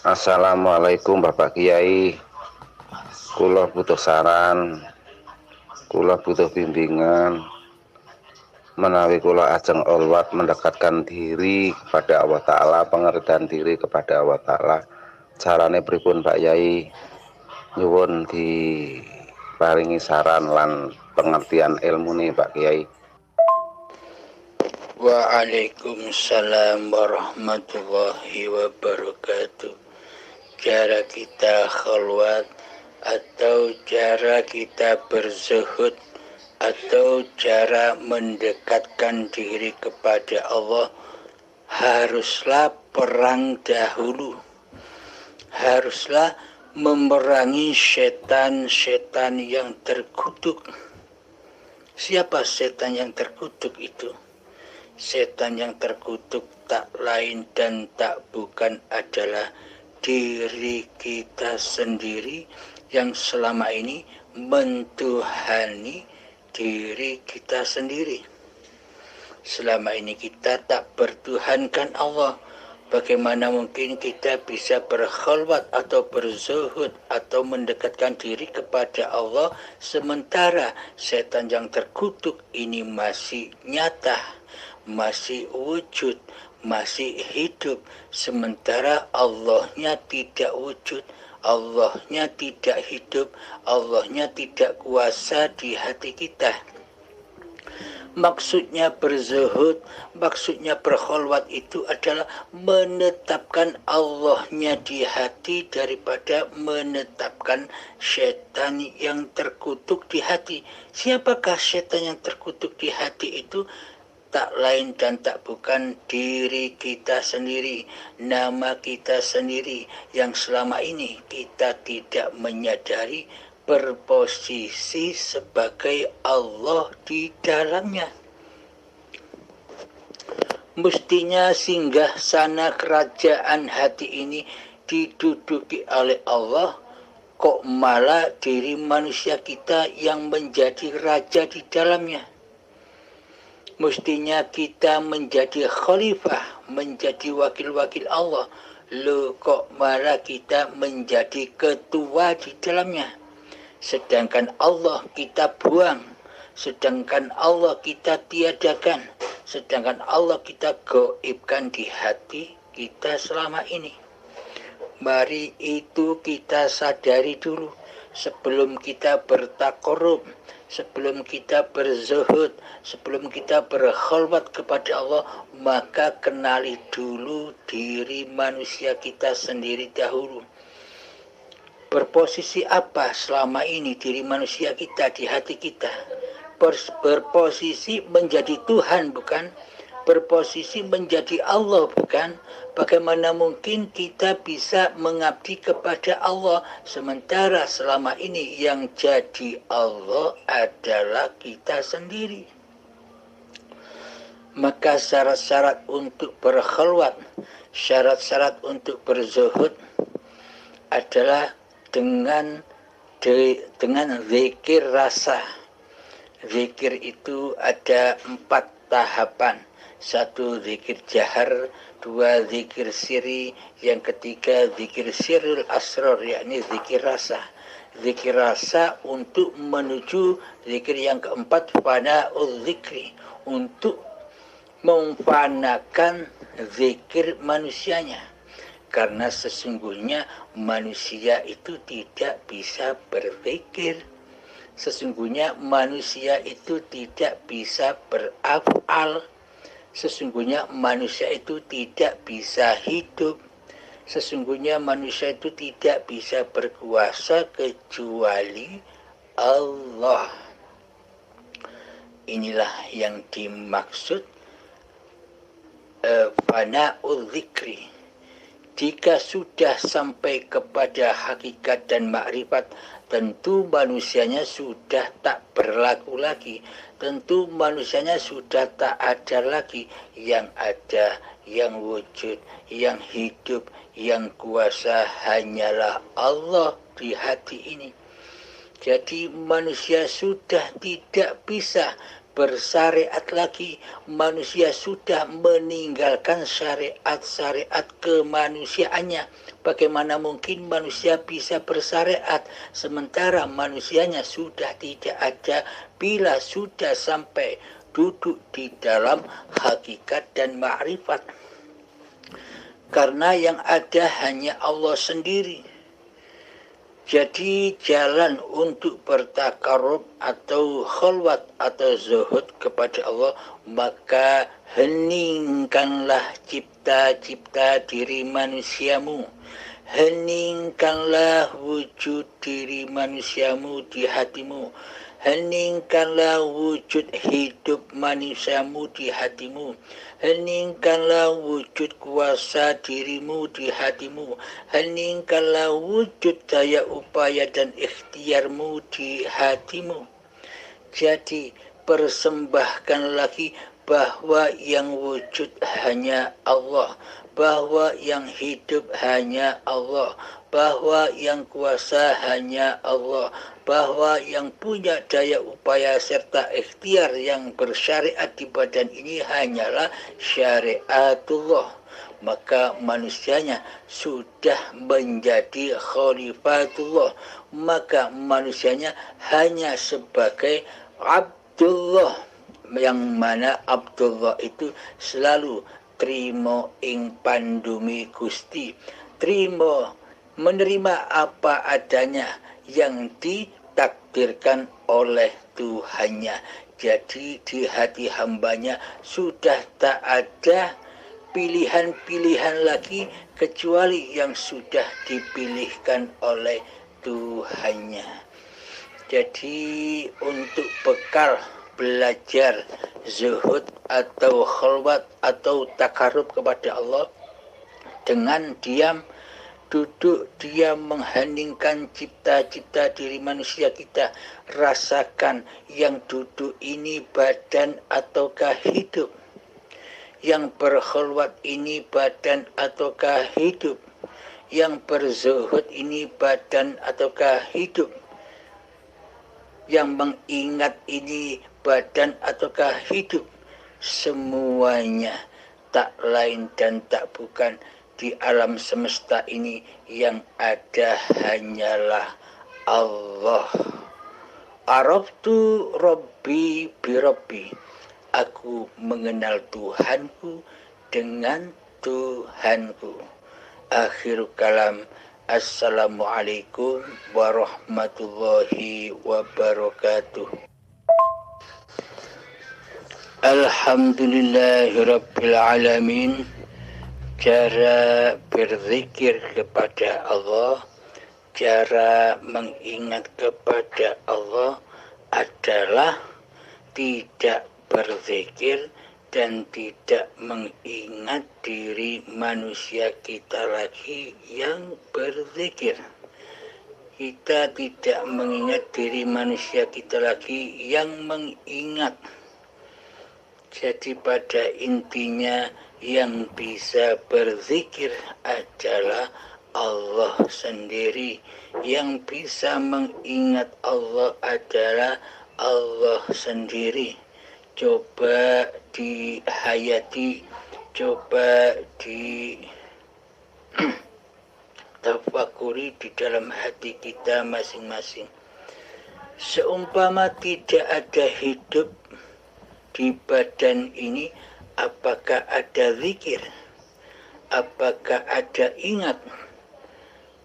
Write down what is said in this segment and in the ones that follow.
Assalamualaikum Bapak Kiai. Kula butuh saran, kula butuh bimbingan menawi kula ajeng olwat mendekatkan diri kepada Allah Ta'ala, pengertian diri kepada Allah Ta'ala. Carane pripun Pak Yai? Nyuwun diparingi saran lan pengertian ilmu nih Pak Kiai. Waalaikumsalam warahmatullahi wabarakatuh. Cara kita khalwat atau cara kita berzuhud atau cara mendekatkan diri kepada Allah haruslah perang dahulu. Haruslah memerangi setan-setan yang terkutuk. Siapa setan yang terkutuk itu? Setan yang terkutuk tak lain dan tak bukan adalah diri kita sendiri yang selama ini mentuhani diri kita sendiri. Selama ini kita tak bertuhankan Allah. Bagaimana mungkin kita bisa berkhalwat atau berzuhud atau mendekatkan diri kepada Allah sementara setan yang terkutuk ini masih nyata, masih wujud, masih hidup, sementara Allahnya tidak wujud, Allahnya tidak hidup, Allahnya tidak kuasa di hati kita. Maksudnya berzuhud, maksudnya berkhalwat itu adalah menetapkan Allahnya di hati daripada menetapkan setan yang terkutuk di hati. Siapakah setan yang terkutuk di hati itu? Tak lain dan tak bukan diri kita sendiri, nama kita sendiri yang selama ini kita tidak menyadari berposisi sebagai Allah di dalamnya. Mestinya singgah sana kerajaan hati ini diduduki oleh Allah, kok malah diri manusia kita yang menjadi raja di dalamnya. Mestinya kita menjadi khalifah, menjadi wakil-wakil Allah. Loh, kok malah kita menjadi ketua di dalamnya. Sedangkan Allah kita buang, sedangkan Allah kita tiadakan, sedangkan Allah kita gaibkan di hati kita selama ini. Mari itu kita sadari dulu sebelum kita bertakarrub, sebelum kita berzuhud, sebelum kita berkhalwat kepada Allah, maka kenali dulu diri manusia kita sendiri dahulu. Berposisi apa selama ini diri manusia kita di hati kita? Berposisi menjadi Tuhan bukan? Berposisi menjadi Allah bukan? Bagaimana mungkin kita bisa mengabdi kepada Allah sementara selama ini yang jadi Allah adalah kita sendiri? Maka syarat-syarat untuk berkhalwat, syarat-syarat untuk berzuhud adalah dengan zikir rasa. Zikir itu ada 4 tahapan. 1 zikir jahar, 2 zikir siri, yang ketiga zikir sirrul asrar, yakni zikir rasa. Zikir rasa untuk menuju zikir yang keempat, fana'ul zikri, untuk memfanakan zikir manusianya. Karena sesungguhnya manusia itu tidak bisa berzikir. Sesungguhnya manusia itu tidak bisa beraf'al. Sesungguhnya manusia itu tidak bisa hidup. Sesungguhnya manusia itu tidak bisa berkuasa kecuali Allah. Inilah yang dimaksud fana'ul zikri. Jika sudah sampai kepada hakikat dan makrifat, tentu manusianya sudah tak berlaku lagi. Tentu manusianya sudah tak ada lagi. Yang ada, yang wujud, yang hidup, yang kuasa hanyalah Allah di hati ini. Jadi manusia sudah tidak bisa bersyariat lagi. Manusia sudah meninggalkan syariat-syariat kemanusiaannya. Bagaimana mungkin manusia bisa bersyariat sementara manusianya sudah tidak ada bila sudah sampai duduk di dalam hakikat dan ma'rifat. Karena yang ada hanya Allah sendiri. Jadi jalan untuk bertakarub atau khalwat atau zuhud kepada Allah, maka heningkanlah cipta-cipta diri manusiamu. Heningkanlah wujud diri manusiamu di hatimu. Heningkanlah wujud hidup manusiamu di hatimu. Heningkanlah wujud kuasa dirimu di hatimu. Heningkanlah wujud daya upaya dan ikhtiarmu di hatimu. Jadi persembahkan lagi bahwa yang wujud hanya Allah, bahwa yang hidup hanya Allah, bahwa yang kuasa hanya Allah, bahwa yang punya daya upaya serta ikhtiar yang bersyariat di badan ini hanyalah syariatullah. Maka manusianya sudah menjadi khalifatullah. Maka manusianya hanya sebagai Abdullah, yang mana Abdullah itu selalu trimo ing pandumi Gusti, trimo menerima apa adanya yang ditakdirkan oleh Tuhannya. Jadi di hati hambanya sudah tak ada pilihan-pilihan lagi kecuali yang sudah dipilihkan oleh Tuhannya. Jadi untuk bekal belajar zuhud atau khalwat atau takarub kepada Allah, dengan diam duduk diam mengheningkan cipta-cipta diri manusia kita, rasakan yang duduk ini badan ataukah hidup, yang berkhalwat ini badan ataukah hidup, yang berzuhud ini badan ataukah hidup, yang mengingat ini badan ataukah hidup. Semuanya tak lain dan tak bukan di alam semesta ini yang ada hanyalah Allah. Araftu Rabbi birabbi, aku mengenal Tuhanku dengan Tuhanku. Akhir kalam. Assalamualaikum warahmatullahi wabarakatuh. Alhamdulillahirabbil alamin. Cara berzikir kepada Allah, cara mengingat kepada Allah adalah tidak berzikir dan tidak mengingat diri manusia kita lagi yang berzikir. Kita tidak mengingat diri manusia kita lagi yang mengingat. Jadi pada intinya yang bisa berzikir adalah Allah sendiri. Yang bisa mengingat Allah adalah Allah sendiri. Coba dihayati, coba di tafakuri di dalam hati kita masing-masing. Seumpama tidak ada hidup di badan ini, apakah ada zikir? Apakah ada ingat?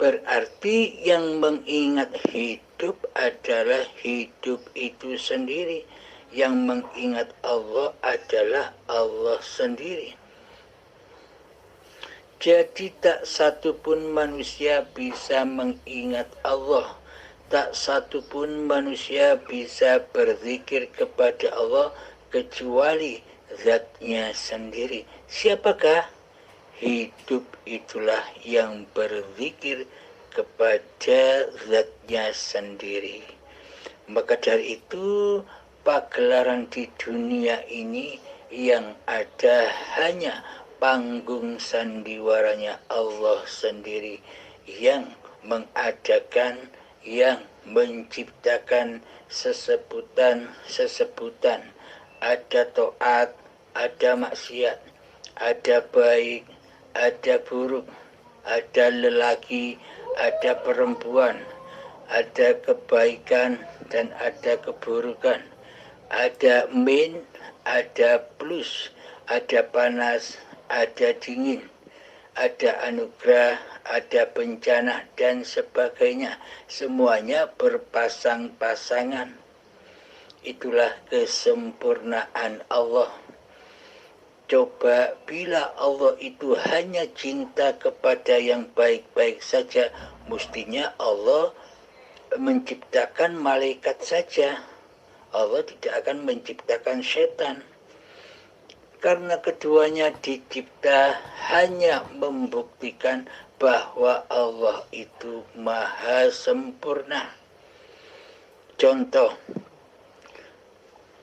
Berarti yang mengingat hidup adalah hidup itu sendiri. Yang mengingat Allah adalah Allah sendiri. Jadi tak satu pun manusia bisa mengingat Allah. Tak satu pun manusia bisa berzikir kepada Allah kecuali zatnya sendiri. Siapakah? Hidup itulah yang berzikir kepada zatnya sendiri. Maka dari itu pagelaran di dunia ini yang ada hanya panggung sandiwaranya Allah sendiri, yang mengadakan, yang menciptakan sesebutan-sesebutan ada taat, ada maksiat, ada baik, ada buruk, ada lelaki, ada perempuan, ada kebaikan dan ada keburukan, ada min, ada plus, ada panas, ada dingin, ada anugerah, ada bencana dan sebagainya. Semuanya berpasang-pasangan. Itulah kesempurnaan Allah. Coba bila Allah itu hanya cinta kepada yang baik-baik saja, mestinya Allah menciptakan malaikat saja. Allah tidak akan menciptakan setan. Karena keduanya dicipta hanya membuktikan bahwa Allah itu maha sempurna. Contoh,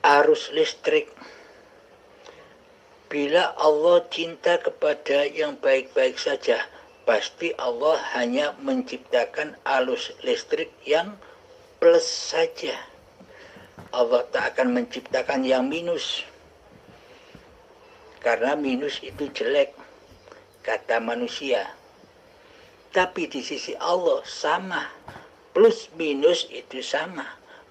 arus listrik. Bila Allah cinta kepada yang baik-baik saja, pasti Allah hanya menciptakan arus listrik yang plus saja. Allah tak akan menciptakan yang minus. Karena minus itu jelek, kata manusia. Tapi di sisi Allah sama. Plus minus itu sama.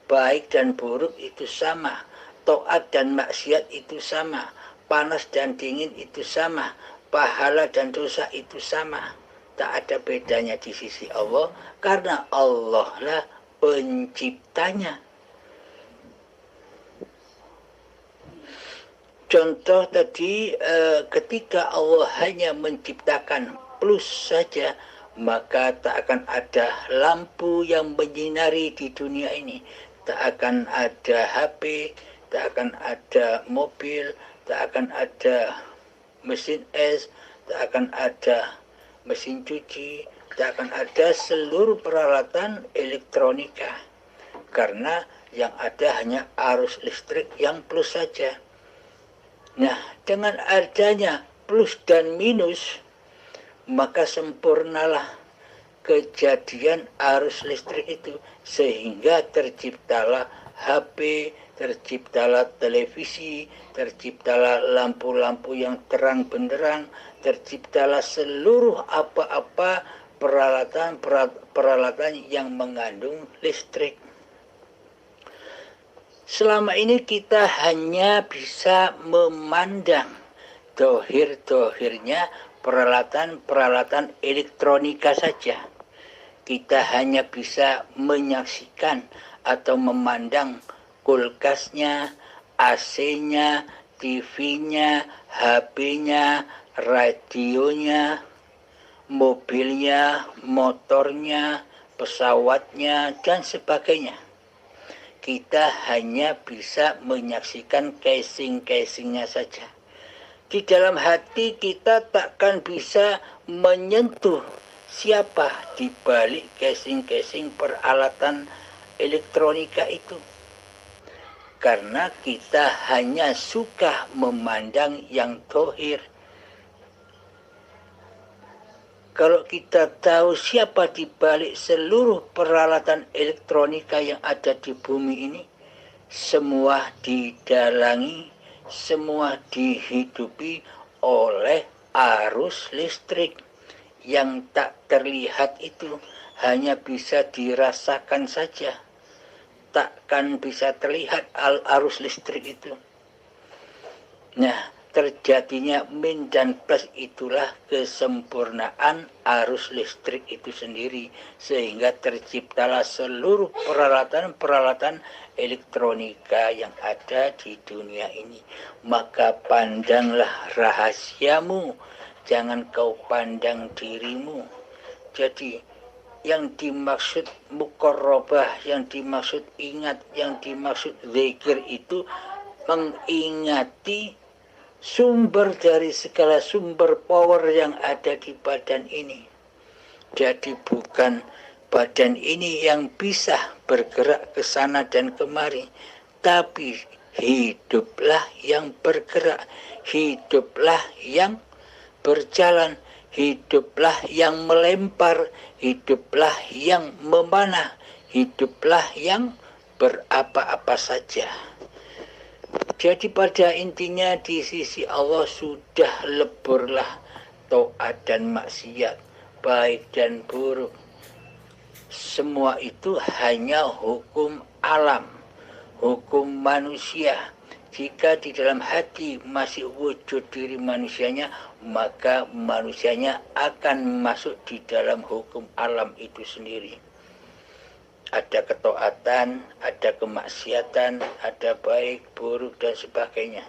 Baik dan buruk itu sama. Taat dan maksiat itu sama. Panas dan dingin itu sama. Pahala dan dosa itu sama. Tak ada bedanya di sisi Allah. Karena Allah lah penciptanya. Contoh tadi, ketika Allah hanya menciptakan plus saja, maka tak akan ada lampu yang menyinari di dunia ini. Tak akan ada HP, tak akan ada mobil, tak akan ada mesin es, tak akan ada mesin cuci, tak akan ada seluruh peralatan elektronika. Karena yang ada hanya arus listrik yang plus saja. Nah, dengan adanya plus dan minus, maka sempurnalah kejadian arus listrik itu. Sehingga terciptalah HP, terciptalah televisi, terciptalah lampu-lampu yang terang benderang, terciptalah seluruh apa-apa peralatan yang mengandung listrik. Selama ini kita hanya bisa memandang dohir-dohirnya peralatan-peralatan elektronika saja. Kita hanya bisa menyaksikan atau memandang kulkasnya, AC-nya, TV-nya, HP-nya, radionya, mobilnya, motornya, pesawatnya, dan sebagainya. Kita hanya bisa menyaksikan casing-casingnya saja. Di dalam hati kita takkan bisa menyentuh siapa di balik casing-casing peralatan elektronika itu. Karena kita hanya suka memandang yang dohir. Kalau kita tahu siapa di balik seluruh peralatan elektronika yang ada di bumi ini, semua didalangi, semua dihidupi oleh arus listrik yang tak terlihat itu, hanya bisa dirasakan saja. Takkan bisa terlihat arus listrik itu. Nah, terjadinya min dan plus itulah kesempurnaan arus listrik itu sendiri, sehingga terciptalah seluruh peralatan-peralatan elektronika yang ada di dunia ini. Maka pandanglah rahasiamu, jangan kau pandang dirimu. Jadi yang dimaksud muqarrabah, yang dimaksud ingat, yang dimaksud zikir itu mengingati sumber dari segala sumber power yang ada di badan ini. Jadi bukan badan ini yang bisa bergerak ke sana dan kemari, tapi hiduplah yang bergerak, hiduplah yang berjalan, hiduplah yang melempar, hiduplah yang memanah, hiduplah yang berapa-apa saja. Jadi pada intinya di sisi Allah sudah leburlah taat dan maksiat, baik dan buruk. Semua itu hanya hukum alam, hukum manusia. Jika di dalam hati masih wujud diri manusianya, maka manusianya akan masuk di dalam hukum alam itu sendiri. Ada ketaatan, ada kemaksiatan, ada baik, buruk, dan sebagainya.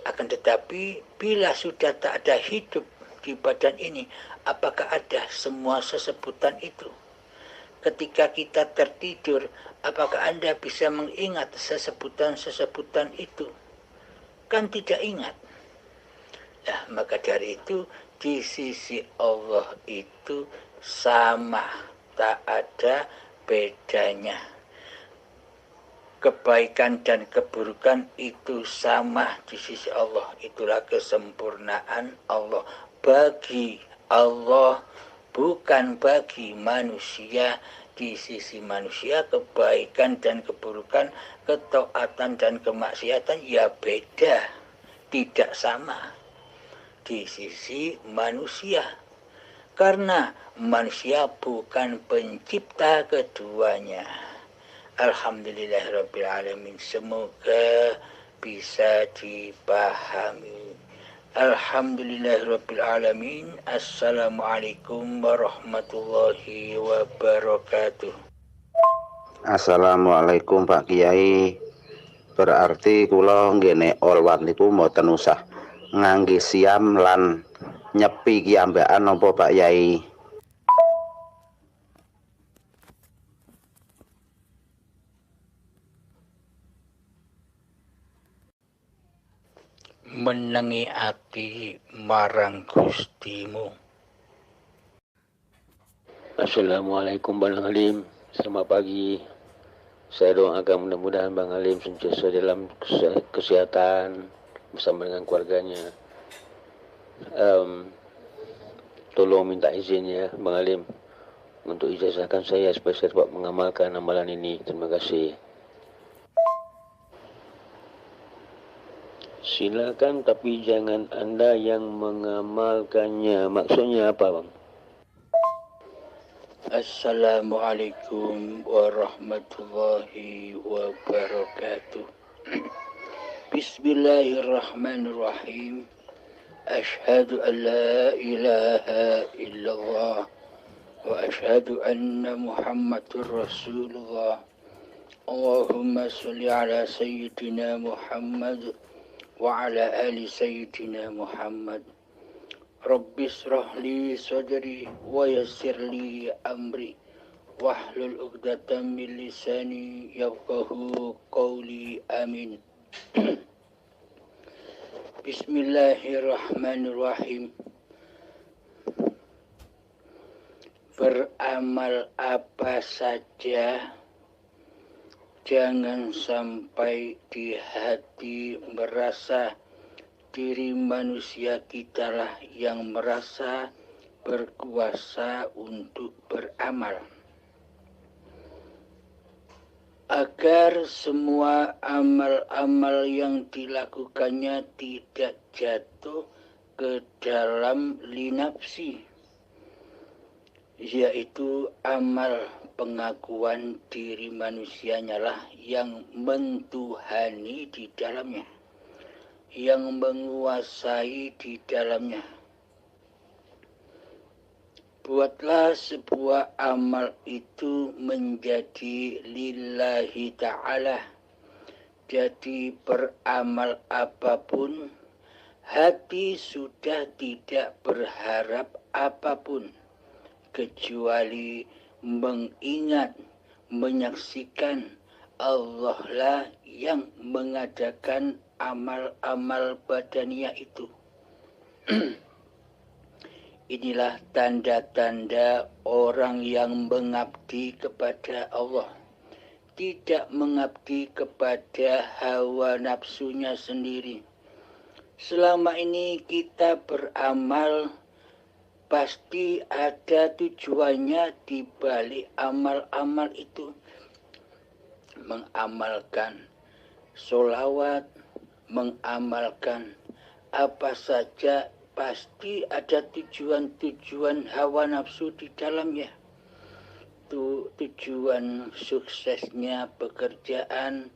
Akan tetapi, bila sudah tak ada hidup di badan ini, apakah ada semua sesebutan itu? Ketika kita tertidur, apakah Anda bisa mengingat sesebutan-sesebutan itu? Kan tidak ingat. Nah, maka dari itu, di sisi Allah itu sama, tak ada bedanya. Kebaikan dan keburukan itu sama di sisi Allah. Itulah kesempurnaan Allah. Bagi Allah, bukan bagi manusia. Di sisi manusia, kebaikan dan keburukan, ketaatan dan kemaksiatan ya beda, tidak sama di sisi manusia. Karena manusia bukan pencipta keduanya. Alhamdulillahirrabbilalamin. Semoga bisa dipahami. Alhamdulillahirrabbilalamin. Assalamualaikum warahmatullahi wabarakatuh. Assalamualaikum Pak Kiai. Berarti kula nggene olwat niku mboten usah ngangge siam lan nyepi kiambakan napa Pak Yai? Menengi ati marang Gustimu. Assalamualaikum Bang Halim. Selamat pagi. Saya doakan mudah-mudahan Bang Halim sentiasa dalam kesehatan bersama dengan keluarganya. Tolong minta izin ya Bang Halim untuk ijazahkan saya supaya saya dapat mengamalkan amalan ini. Terima kasih. Silakan tapi jangan Anda yang mengamalkannya. Maksudnya apa Bang? Assalamualaikum warahmatullahi wabarakatuh. Bismillahirrahmanirrahim. Ashhadu an la ilaha illallah wa ashhadu anna Muhammadur Rasulullah. Allahumma salli ala Sayyidina Muhammad wa ala ali Sayyidina Muhammad. Rabbi shrah li sadri wa yassir li amri wahlul 'uqdatam min lisani yafqahu qawli. Amin. Bismillahirrahmanirrahim. Beramal apa saja, jangan sampai di hati merasa diri manusia kitalah yang merasa berkuasa untuk beramal. Agar semua amal-amal yang dilakukannya tidak jatuh ke dalam linapsi, yaitu amal pengakuan diri manusianya lah yang mentuhani di dalamnya, yang menguasai di dalamnya. Buatlah sebuah amal itu menjadi lillahi ta'ala. Jadi beramal apapun, hati sudah tidak berharap apapun, kecuali mengingat, menyaksikan Allah lah yang mengadakan amal-amal badaniah itu. Inilah tanda-tanda orang yang mengabdi kepada Allah, tidak mengabdi kepada hawa nafsunya sendiri. Selama ini kita beramal, pasti ada tujuannya di balik amal-amal itu. Mengamalkan solawat, mengamalkan apa saja, pasti ada tujuan-tujuan hawa nafsu di dalamnya. Tujuan suksesnya pekerjaan,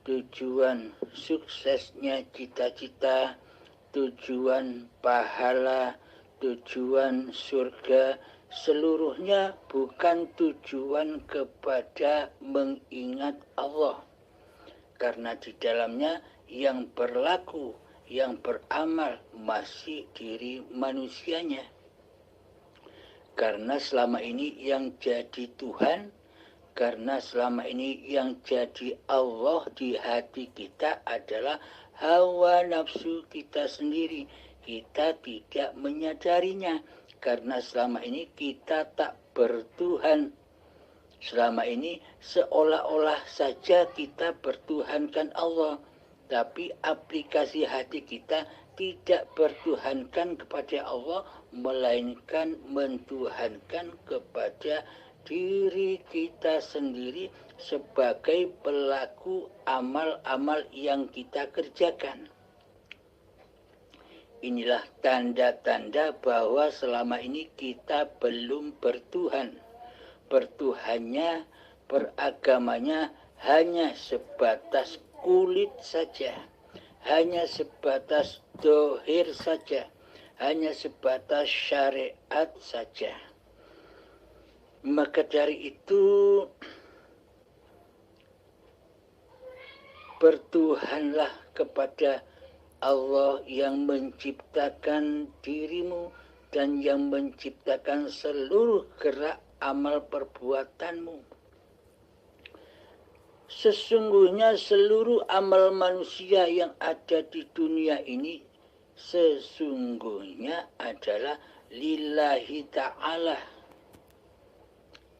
tujuan suksesnya cita-cita, tujuan pahala, tujuan surga, seluruhnya bukan tujuan kepada mengingat Allah. Karena di dalamnya yang berlaku, yang beramal masih diri manusianya. Karena selama ini yang jadi Tuhan, karena selama ini yang jadi Allah di hati kita adalah hawa nafsu kita sendiri. Kita tidak menyadarinya karena selama ini kita tak bertuhan. Selama ini seolah-olah saja kita bertuhankan Allah, tapi aplikasi hati kita tidak bertuhankan kepada Allah, melainkan mentuhankan kepada diri kita sendiri sebagai pelaku amal-amal yang kita kerjakan. Inilah tanda-tanda bahwa selama ini kita belum bertuhan. Bertuhannya, beragamanya hanya sebatas kulit saja, hanya sebatas dohir saja, hanya sebatas syariat saja. Maka dari itu bertuhanlah kepada Allah yang menciptakan dirimu dan yang menciptakan seluruh gerak amal perbuatanmu. Sesungguhnya seluruh amal manusia yang ada di dunia ini sesungguhnya adalah lillahi ta'ala.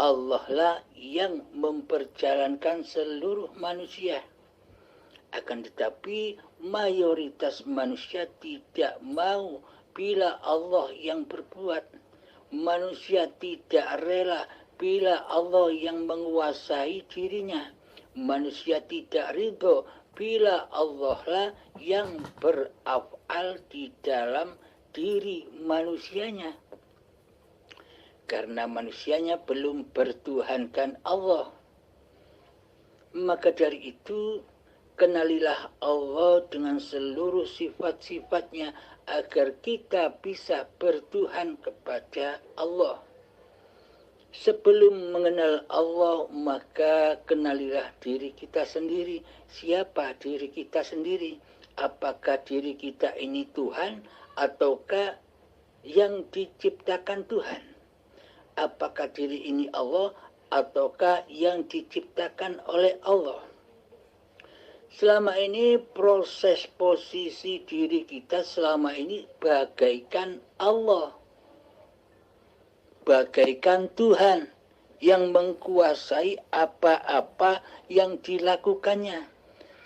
Allah lah yang memperjalankan seluruh manusia. Akan tetapi mayoritas manusia tidak mau bila Allah yang berbuat. Manusia tidak rela bila Allah yang menguasai dirinya. Manusia tidak ridho bila Allah lah yang beraf'al di dalam diri manusianya. Karena manusianya belum bertuhankan Allah. Maka dari itu, kenalilah Allah dengan seluruh sifat-sifatnya agar kita bisa bertuhan kepada Allah. Sebelum mengenal Allah, maka kenalilah diri kita sendiri. Siapa diri kita sendiri? Apakah diri kita ini Tuhan ataukah yang diciptakan Tuhan? Apakah diri ini Allah ataukah yang diciptakan oleh Allah? Selama ini proses posisi diri kita selama ini bagaikan Allah, bagaikan Tuhan yang mengkuasai apa-apa yang dilakukannya.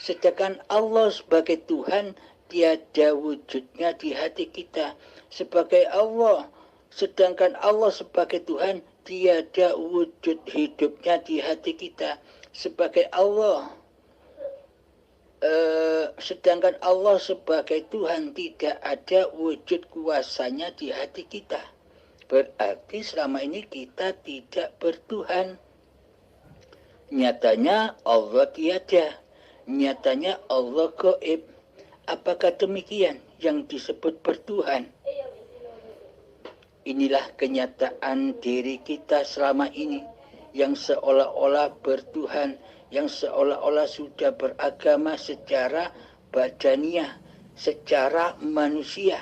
Sedangkan Allah sebagai Tuhan tiada wujudnya di hati kita. Sedangkan Allah sebagai Tuhan tiada wujud hidupnya di hati kita. Sedangkan Allah sebagai Tuhan tidak ada wujud kuasanya di hati kita. Berarti selama ini kita tidak bertuhan. Nyatanya Allah tiada. Nyatanya Allah gaib. Apakah demikian yang disebut bertuhan? Inilah kenyataan diri kita selama ini yang seolah-olah bertuhan, yang seolah-olah sudah beragama secara badaniah, secara manusia.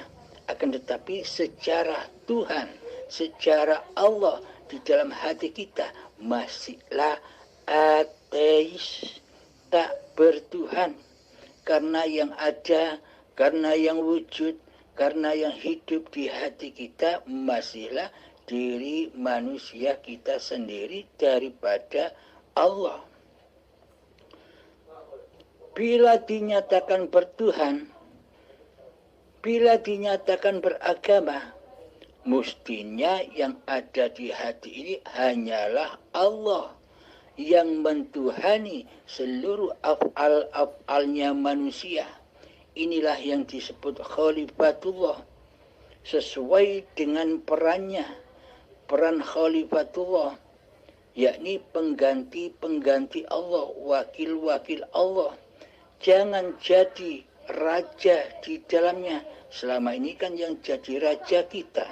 Akan tetapi secara Tuhan, secara Allah di dalam hati kita masihlah ateis, tak bertuhan. Karena yang ada, karena yang wujud, karena yang hidup di hati kita masihlah diri manusia kita sendiri daripada Allah. Bila dinyatakan bertuhan, bila dinyatakan beragama, mestinya yang ada di hati ini hanyalah Allah. yang mentuhani seluruh af'al-af'alnya manusia. Inilah yang disebut khalifatullah sesuai dengan perannya, peran khalifatullah, yakni pengganti-pengganti Allah, wakil-wakil Allah. Jangan jadi raja di dalamnya. Selama ini kan yang jadi raja kita.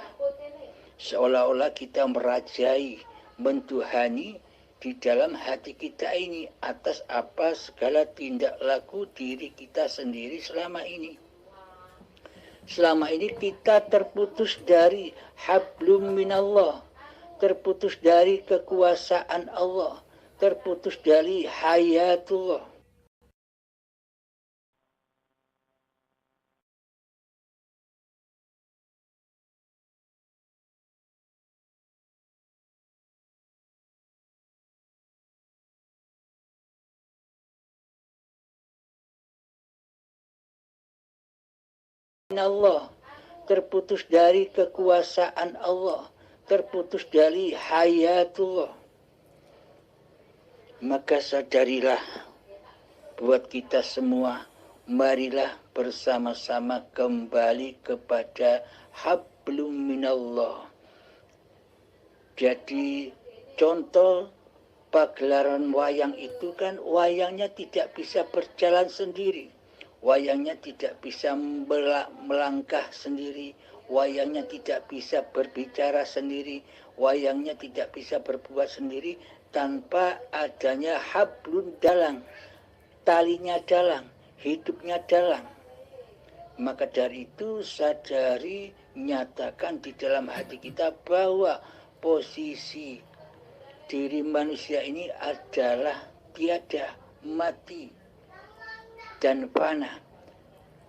Seolah-olah kita merajai, mentuhani di dalam hati kita ini atas apa segala tindak laku diri kita sendiri selama ini. Selama ini kita terputus dari hablum minallah, terputus dari kekuasaan Allah, terputus dari hayatullah. Allah, terputus dari kekuasaan Allah, terputus dari hayatullah. Maka sadarilah buat kita semua, marilah bersama-sama kembali kepada hablum minallah. Jadi contoh pagelaran wayang itu kan wayangnya tidak bisa berjalan sendiri. Wayangnya tidak bisa melangkah sendiri, wayangnya tidak bisa berbicara sendiri, wayangnya tidak bisa berbuat sendiri tanpa adanya hablun dalang, talinya dalang, hidupnya dalang. Maka dari itu sadari, nyatakan di dalam hati kita bahwa posisi diri manusia ini adalah tiada, mati, dan fana.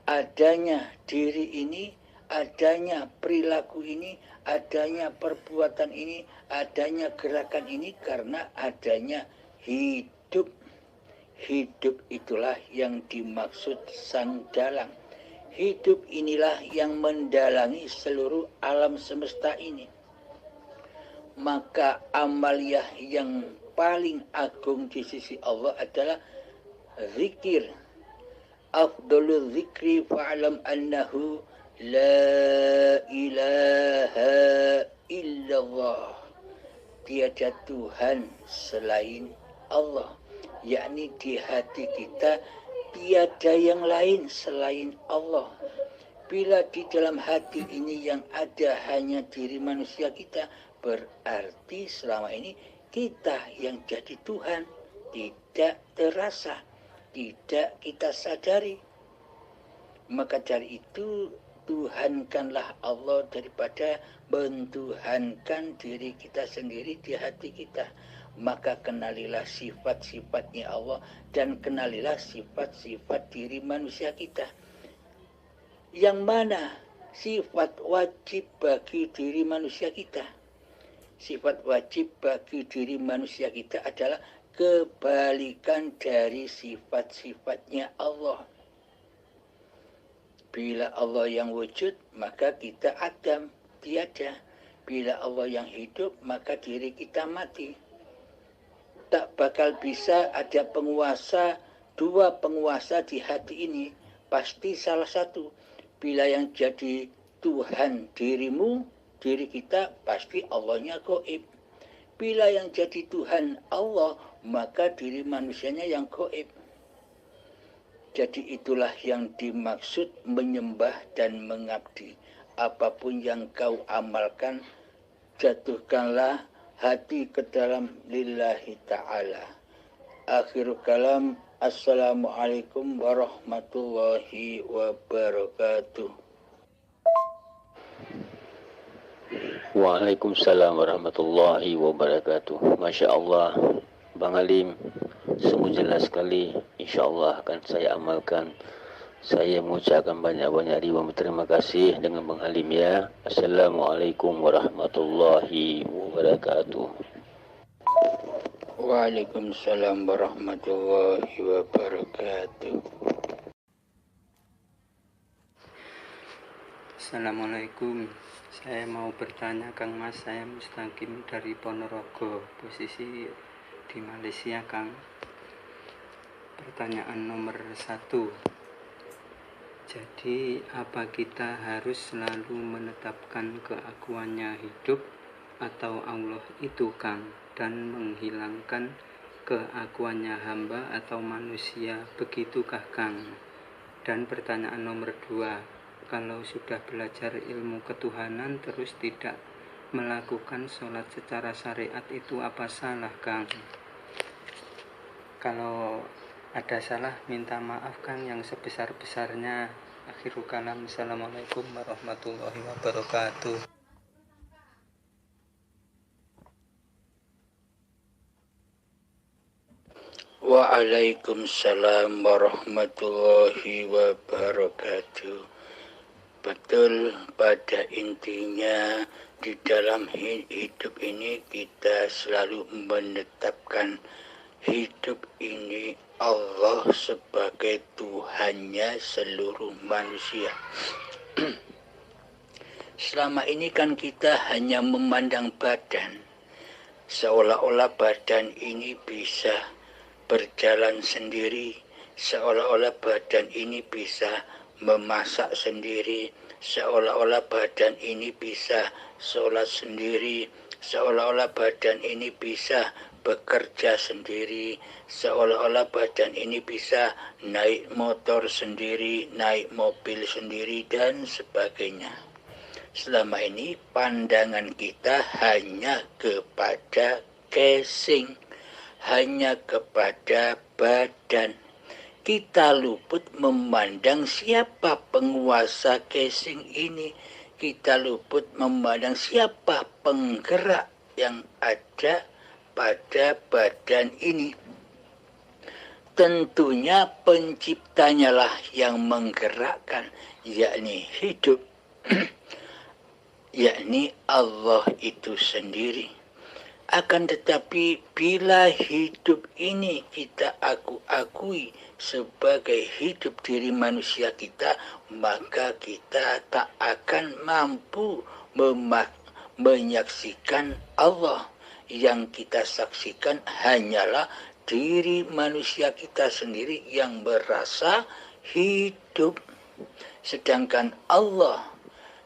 Adanya diri ini, adanya perilaku ini, adanya perbuatan ini, adanya gerakan ini karena adanya hidup. Hidup itulah yang dimaksud sang dalang. Hidup inilah yang mendalangi seluruh alam semesta ini. Maka amaliyah yang paling agung di sisi Allah adalah zikir. Afdalul zikri fa'alam annahu la ilaha illallah. Tiada Tuhan selain Allah. Yakni di hati kita tiada yang lain selain Allah. Bila di dalam hati ini yang ada hanya diri manusia kita, berarti selama ini kita yang jadi Tuhan. Tidak terasa, tidak kita sadari. Maka dari itu Tuhankanlah Allah daripada mentuhankan diri kita sendiri di hati kita. Maka kenalilah sifat-sifatnya Allah dan kenalilah sifat-sifat diri manusia kita. Yang mana sifat wajib bagi diri manusia kita? Sifat wajib bagi diri manusia kita adalah kebalikan dari sifat-sifatnya Allah. Bila Allah yang wujud, maka kita adam, tiada. Bila Allah yang hidup, maka diri kita mati. Tak bakal bisa ada penguasa, dua penguasa di hati ini. Pasti salah satu. Bila yang jadi Tuhan dirimu, diri kita, pasti Allahnya gaib. Bila yang jadi Tuhan Allah, maka diri manusianya yang gaib. Jadi itulah yang dimaksud menyembah dan mengabdi. Apapun yang kau amalkan, jatuhkanlah hati ke dalam lillahi ta'ala. Akhir kalam, assalamualaikum warahmatullahi wabarakatuh. Waalaikumsalam warahmatullahi wabarakatuh. Masya Allah, Bang Halim, semua jelas sekali. Insya Allah akan saya amalkan. Saya mengucapkan banyak-banyak ribuan terima kasih dengan Bang Halim ya. Assalamualaikum warahmatullahi wabarakatuh. Waalaikumsalam warahmatullahi wabarakatuh. Assalamualaikum. Saya mau bertanya Kang Mas, saya Mustaqim dari Ponorogo. Posisi di Malaysia, Kang. Pertanyaan nomor 1. Jadi, apa kita harus selalu menetapkan keakuannya hidup atau Allah itu, Kang, dan menghilangkan keakuannya hamba atau manusia, begitukah, Kang? Dan pertanyaan nomor 2, kalau sudah belajar ilmu ketuhanan terus tidak melakukan sholat secara syariat, itu apa salah, Kang? Kalau ada salah, minta maaf, Kang, yang sebesar-besarnya. Akhirul kalam. Assalamualaikum warahmatullahi wabarakatuh. Waalaikumsalam warahmatullahi wabarakatuh. Betul, pada intinya di dalam hidup ini kita selalu menetapkan hidup ini Allah sebagai Tuhannya seluruh manusia. Selama ini kan kita hanya memandang badan, seolah-olah badan ini bisa berjalan sendiri, seolah-olah badan ini bisa memasak sendiri, seolah-olah badan ini bisa sholat sendiri, seolah-olah badan ini bisa bekerja sendiri, seolah-olah badan ini bisa naik motor sendiri, naik mobil sendiri, dan sebagainya. Selama ini pandangan kita hanya kepada casing, hanya kepada badan. Kita luput memandang siapa penguasa casing ini. Kita luput memandang siapa penggerak yang ada pada badan ini. Tentunya penciptanya lah yang menggerakkan, yakni hidup, yakni Allah itu sendiri. Akan tetapi bila hidup ini kita akui sebagai hidup diri manusia kita, maka kita tak akan mampu menyaksikan Allah. Yang kita saksikan hanyalah diri manusia kita sendiri yang merasa hidup. Sedangkan Allah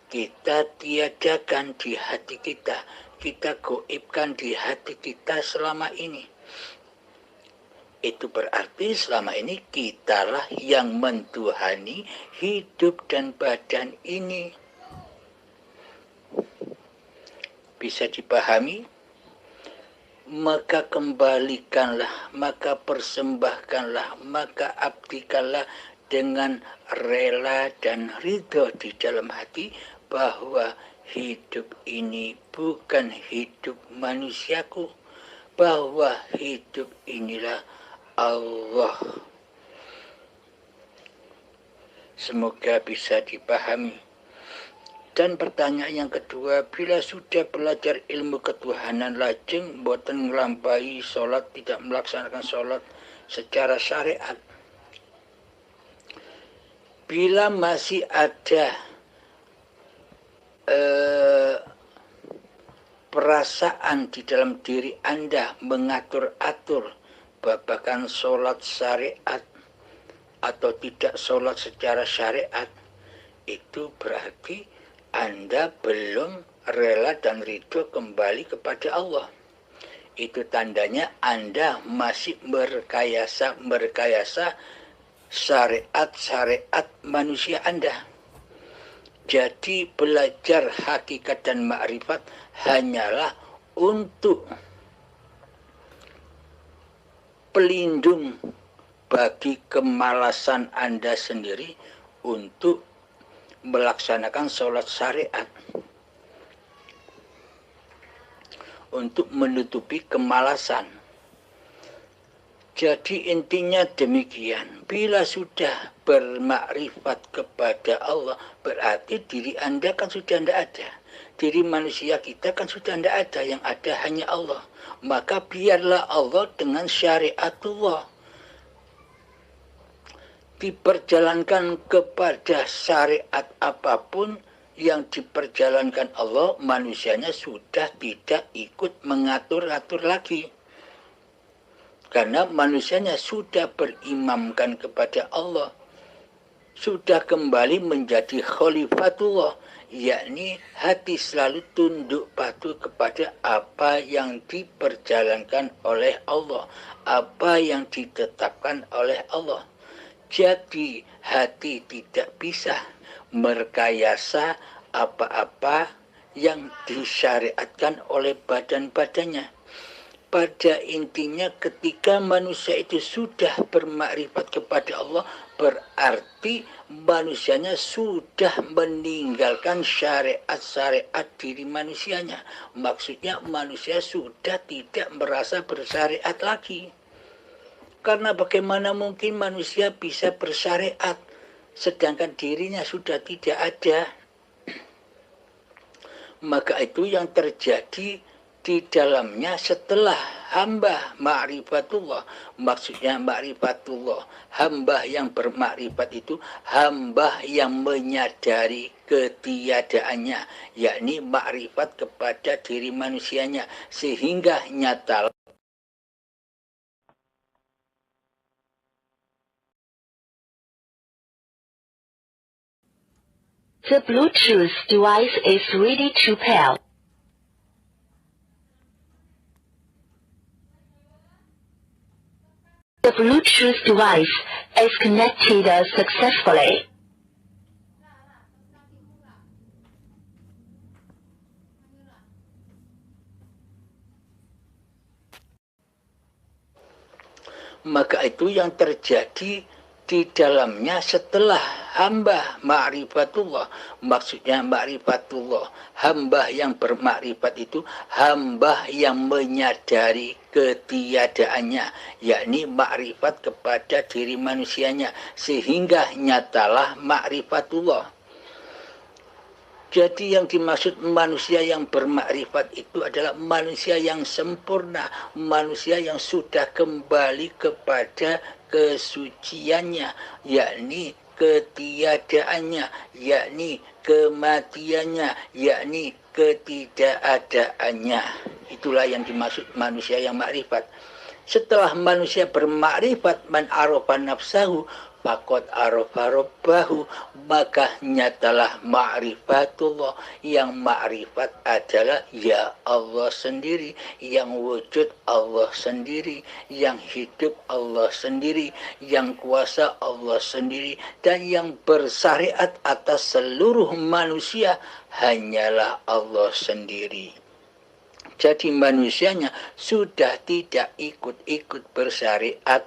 kita tiadakan di hati kita, kita goibkan di hati kita selama ini. Itu berarti selama ini kitalah yang mentuhani hidup dan badan ini. Bisa dipahami? Maka kembalikanlah, maka persembahkanlah, maka abdikanlah dengan rela dan ridho di dalam hati bahwa hidup ini bukan hidup manusiaku, bahwa hidup inilah Allah. Semoga bisa dipahami. Dan pertanyaan yang kedua, bila sudah belajar ilmu ketuhanan lajeng boten nglampahi sholat, tidak melaksanakan sholat secara syariat, bila masih ada perasaan di dalam diri Anda mengatur-atur babakan sholat syariat atau tidak sholat secara syariat, itu berarti Anda belum rela dan ridho kembali kepada Allah. Itu tandanya Anda masih merekayasa syariat manusia Anda. Jadi belajar hakikat dan makrifat hanyalah untuk pelindung bagi kemalasan Anda sendiri untuk melaksanakan sholat syariat, untuk menutupi kemalasan. Jadi intinya demikian. Bila sudah bermakrifat kepada Allah, berarti diri Anda kan sudah tidak ada. Diri manusia kita kan sudah tidak ada. Yang ada hanya Allah. Maka biarlah Allah dengan syariatullah diperjalankan kepada syariat apapun yang diperjalankan Allah, manusianya sudah tidak ikut mengatur-atur lagi. Karena manusianya sudah berimamkan kepada Allah, sudah kembali menjadi khalifatullah, yakni hati selalu tunduk patuh kepada apa yang diperjalankan oleh Allah, apa yang ditetapkan oleh Allah. Jadi hati tidak bisa merekayasa apa-apa yang disyariatkan oleh badan-badannya. Pada intinya ketika manusia itu sudah bermakrifat kepada Allah, berarti manusianya sudah meninggalkan syariat-syariat diri manusianya. Maksudnya manusia sudah tidak merasa bersyariat lagi. Karena bagaimana mungkin manusia bisa bersyariat sedangkan dirinya sudah tidak ada. Maka itu yang terjadi di dalamnya setelah hamba ma'rifatullah. Maksudnya ma'rifatullah, hamba yang bermakrifat itu hamba yang menyadari ketiadaannya, yakni makrifat kepada diri manusianya, sehingga nyata. The Bluetooth device is ready to pair. The Bluetooth device is connected successfully. Maka itu yang terjadi di dalamnya setelah hamba ma'rifatullah. Maksudnya ma'rifatullah, hamba yang bermakrifat itu hamba yang menyadari ketiadaannya, yakni makrifat kepada diri manusianya, sehingga nyatalah ma'rifatullah. Jadi yang dimaksud manusia yang bermakrifat itu adalah manusia yang sempurna, manusia yang sudah kembali kepada kesuciannya, yakni ketiadaannya, yakni kematiannya, yakni ketidakadaannya. Itulah yang dimaksud manusia yang makrifat. Setelah manusia bermakrifat, man arafa nafsahu faqad arafa rabbahu, maka nyatalah ma'rifatullah. Yang ma'rifat adalah ya Allah sendiri, yang wujud Allah sendiri, yang hidup Allah sendiri, yang kuasa Allah sendiri, dan yang bersyariat atas seluruh manusia hanyalah Allah sendiri. Jadi manusianya sudah tidak ikut-ikut bersyariat.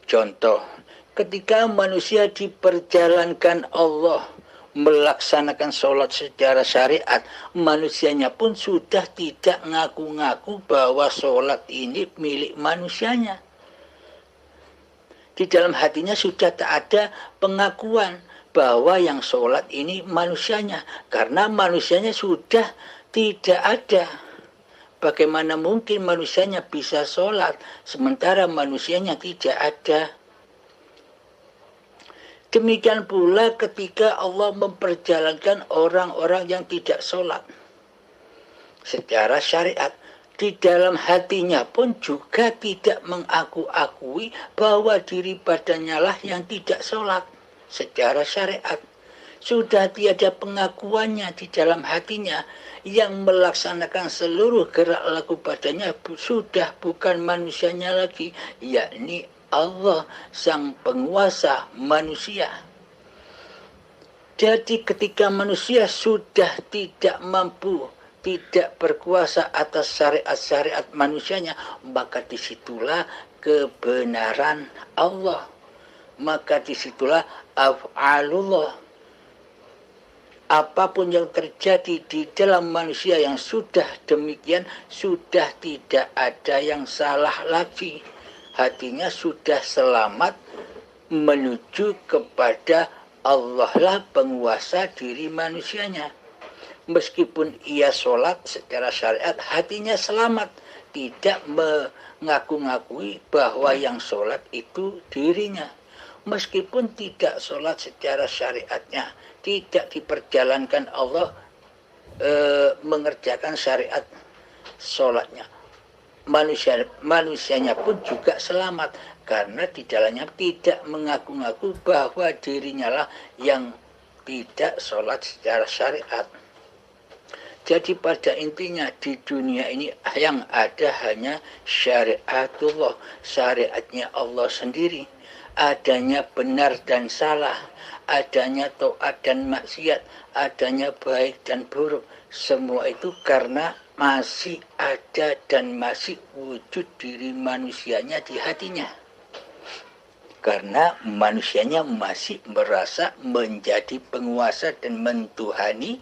Contoh, ketika manusia diperjalankan Allah melaksanakan sholat secara syariat, manusianya pun sudah tidak ngaku-ngaku bahwa sholat ini milik manusianya. Di dalam hatinya sudah tak ada pengakuan bahwa yang sholat ini manusianya, karena manusianya sudah tidak ada. Bagaimana mungkin manusianya bisa sholat sementara manusianya tidak ada? Demikian pula ketika Allah memperjalankan orang-orang yang tidak sholat secara syariat, di dalam hatinya pun juga tidak mengaku-akui bahwa diri badannya lah yang tidak sholat secara syariat. Sudah tiada pengakuannya di dalam hatinya. Yang melaksanakan seluruh gerak laku badannya sudah bukan manusianya lagi, yakni Allah sang penguasa manusia. Jadi ketika manusia sudah tidak mampu, tidak berkuasa atas syariat-syariat manusianya, maka disitulah kebenaran Allah. Maka disitulah af'alullah. Apapun yang terjadi di dalam manusia yang sudah demikian, sudah tidak ada yang salah lagi. Hatinya sudah selamat menuju kepada Allah lah penguasa diri manusianya. Meskipun ia sholat secara syariat, hatinya selamat. Tidak mengaku-ngakui bahwa yang sholat itu dirinya. Meskipun tidak sholat secara syariatnya, tidak diperjalankan Allah mengerjakan syariat sholatnya. manusianya pun juga selamat, karena di dalamnya tidak mengaku-ngaku bahwa dirinya lah yang tidak sholat secara syariat. Jadi pada intinya di dunia ini yang ada hanya syariatullah, syariatnya Allah sendiri. Adanya benar dan salah, adanya taat dan maksiat, adanya baik dan buruk. Semua itu karena masih ada dan masih wujud diri manusianya di hatinya. Karena manusianya masih merasa menjadi penguasa dan mentuhani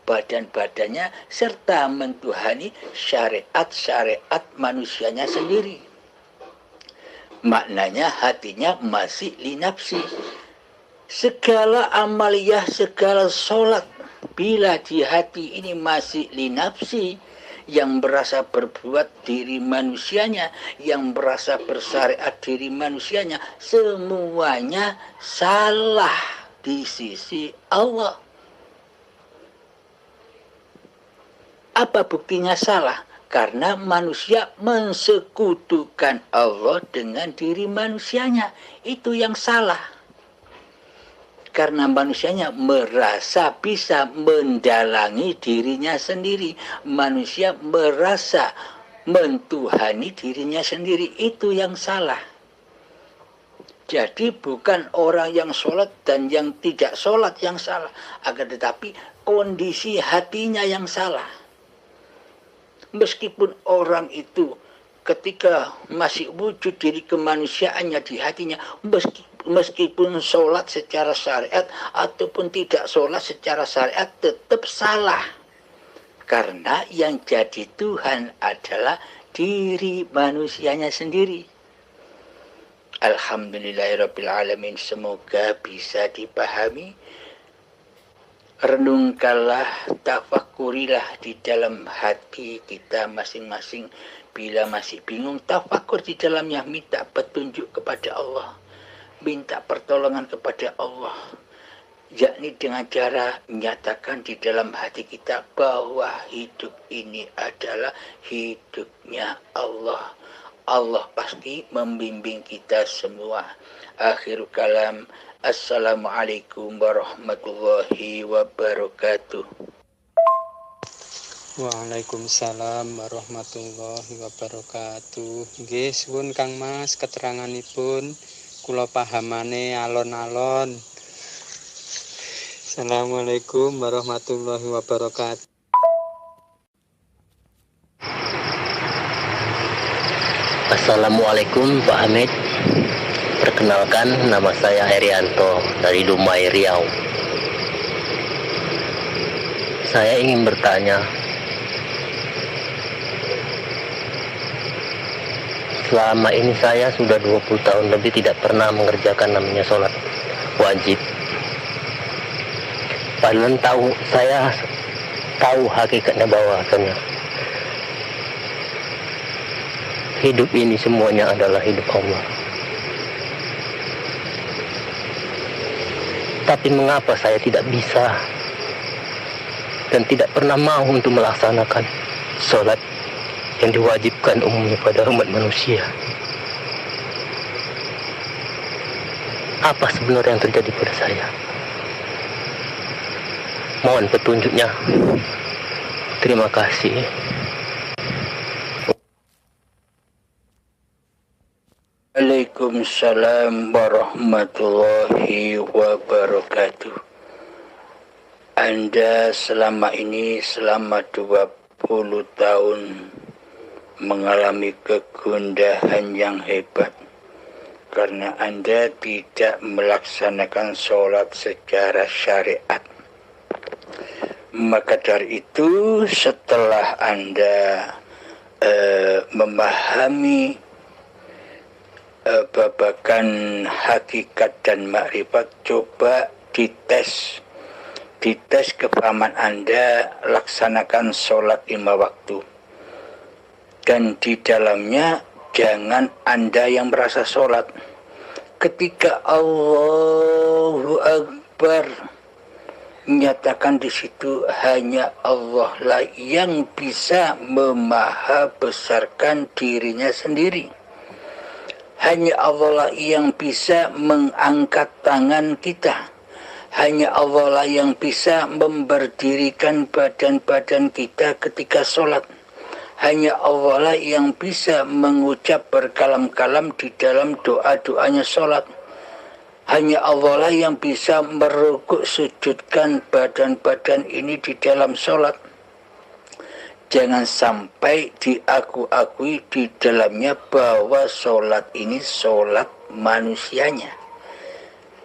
badan-badannya serta mentuhani syariat-syariat manusianya sendiri. Maknanya hatinya masih linafsi. Segala amaliyah, segala sholat, bila di hati ini masih linafsi, yang berasa berbuat diri manusianya, yang berasa bersyariat diri manusianya, semuanya salah di sisi Allah. Apa buktinya salah? Karena manusia mensekutukan Allah dengan diri manusianya. Itu yang salah. Karena manusianya merasa bisa mendalangi dirinya sendiri. Manusia merasa mentuhani dirinya sendiri. Itu yang salah. Jadi bukan orang yang sholat dan yang tidak sholat yang salah. Akan tetapi kondisi hatinya yang salah. Meskipun orang itu ketika masih wujud diri kemanusiaannya di hatinya, meskipun sholat secara syariat ataupun tidak sholat secara syariat, tetap salah. Karena yang jadi Tuhan adalah diri manusianya sendiri. Alhamdulillahirrabbilalamin. Semoga bisa dipahami. Renungkanlah, tafakurilah di dalam hati kita masing-masing. Bila masih bingung, tafakur di dalamnya, minta petunjuk kepada Allah, minta pertolongan kepada Allah, yakni dengan cara menyatakan di dalam hati kita bahwa hidup ini adalah hidupnya Allah. Allah pasti membimbing kita semua. Akhirul kalam, assalamualaikum warahmatullahi wabarakatuh. Waalaikumsalam warahmatullahi wabarakatuh. Nggih, suwun Kang Mas keteranganipun, kula pahamane alon-alon. Assalamualaikum warahmatullahi wabarakatuh. Assalamualaikum Pak Hamid. Perkenalkan, nama saya Herianto dari Dumai, Riau. Saya ingin bertanya, selama ini saya sudah 20 tahun lebih tidak pernah mengerjakan namanya sholat wajib. Padahal saya tahu hakikatnya bahwasanya hidup ini semuanya adalah hidup Allah. Tapi mengapa saya tidak bisa dan tidak pernah mau untuk melaksanakan sholat yang diwajibkan umumnya pada umat manusia? Apa sebenarnya yang terjadi pada saya? Mohon petunjuknya. Terima kasih. Waalaikumsalam warahmatullahi wabarakatuh. Anda selama 20 tahun mengalami kegundahan yang hebat karena Anda tidak melaksanakan sholat secara syariat. Maka dari itu, setelah Anda memahami babakan hakikat dan makrifat, coba dites kepahaman Anda, laksanakan sholat 5 waktu. Dan di dalamnya jangan Anda yang merasa sholat. Ketika Allahu Akbar, nyatakan di situ hanya Allah lah yang bisa memahabesarkan dirinya sendiri. Hanya Allah lah yang bisa mengangkat tangan kita. Hanya Allah lah yang bisa memberdirikan badan-badan kita ketika sholat. Hanya Allah lah yang bisa mengucap berkalam-kalam di dalam doa-doanya sholat. Hanya Allah lah yang bisa merukuk sujudkan badan-badan ini di dalam sholat. Jangan sampai diakui di dalamnya bahwa sholat ini sholat manusianya.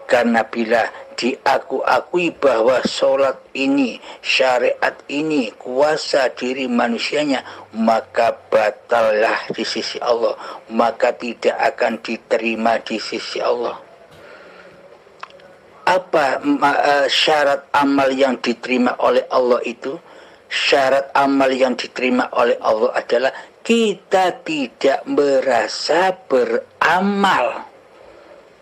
Karena bila diakui bahwa sholat ini, syariat ini, kuasa diri manusianya, maka batallah di sisi Allah. Maka tidak akan diterima di sisi Allah. Apa syarat amal yang diterima oleh Allah itu? Syarat amal yang diterima oleh Allah adalah kita tidak merasa beramal,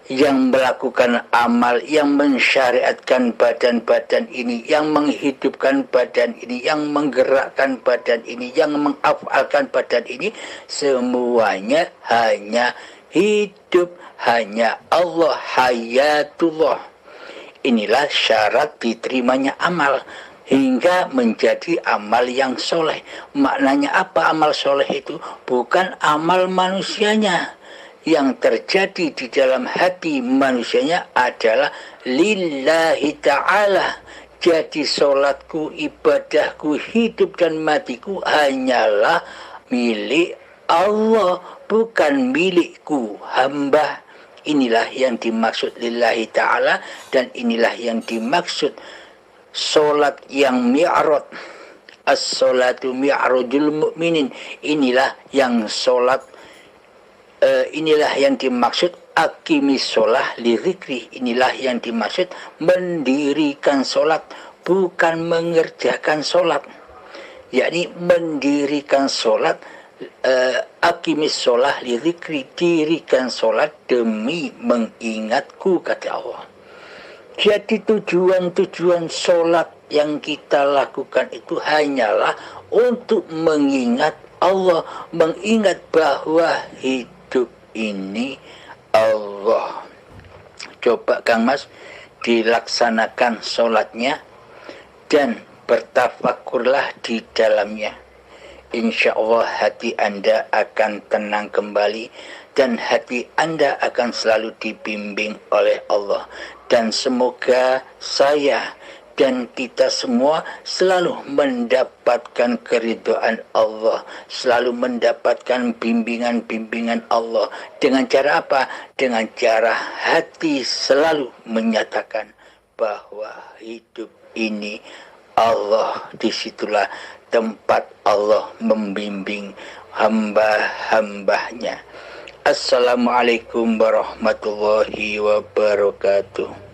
yang melakukan amal, yang mensyariatkan badan-badan ini, yang menghidupkan badan ini, yang menggerakkan badan ini, yang mengafalkan badan ini, semuanya hanya hidup, hanya Allah, hayatullah. Inilah syarat diterimanya amal hingga menjadi amal yang soleh. Maknanya apa amal soleh itu? Bukan amal manusianya. Yang terjadi di dalam hati manusianya adalah lillahi ta'ala. Jadi solatku, ibadahku, hidup dan matiku hanyalah milik Allah, bukan milikku hamba. Inilah yang dimaksud lillahi ta'ala, dan inilah yang dimaksud solat yang mi'raj. As-salatu mi'rajul mu'minin. Inilah yang solat, inilah yang dimaksud aqimis sholah li dzikri. Inilah yang dimaksud mendirikan solat, bukan mengerjakan solat. Yakni mendirikan solat, aqimis sholah li dzikri, dirikan solat demi mengingatku, kata Allah. Jadi tujuan-tujuan sholat yang kita lakukan itu hanyalah untuk mengingat Allah, mengingat bahwa hidup ini Allah. Coba Kang Mas dilaksanakan sholatnya dan bertafakurlah di dalamnya. Insya Allah hati Anda akan tenang kembali dan hati Anda akan selalu dibimbing oleh Allah. Dan semoga saya dan kita semua selalu mendapatkan keridhaan Allah, selalu mendapatkan bimbingan-bimbingan Allah. Dengan cara apa? Dengan cara hati selalu menyatakan bahwa hidup ini Allah, disitulah tempat Allah membimbing hamba-hambanya. Assalamualaikum warahmatullahi wabarakatuh.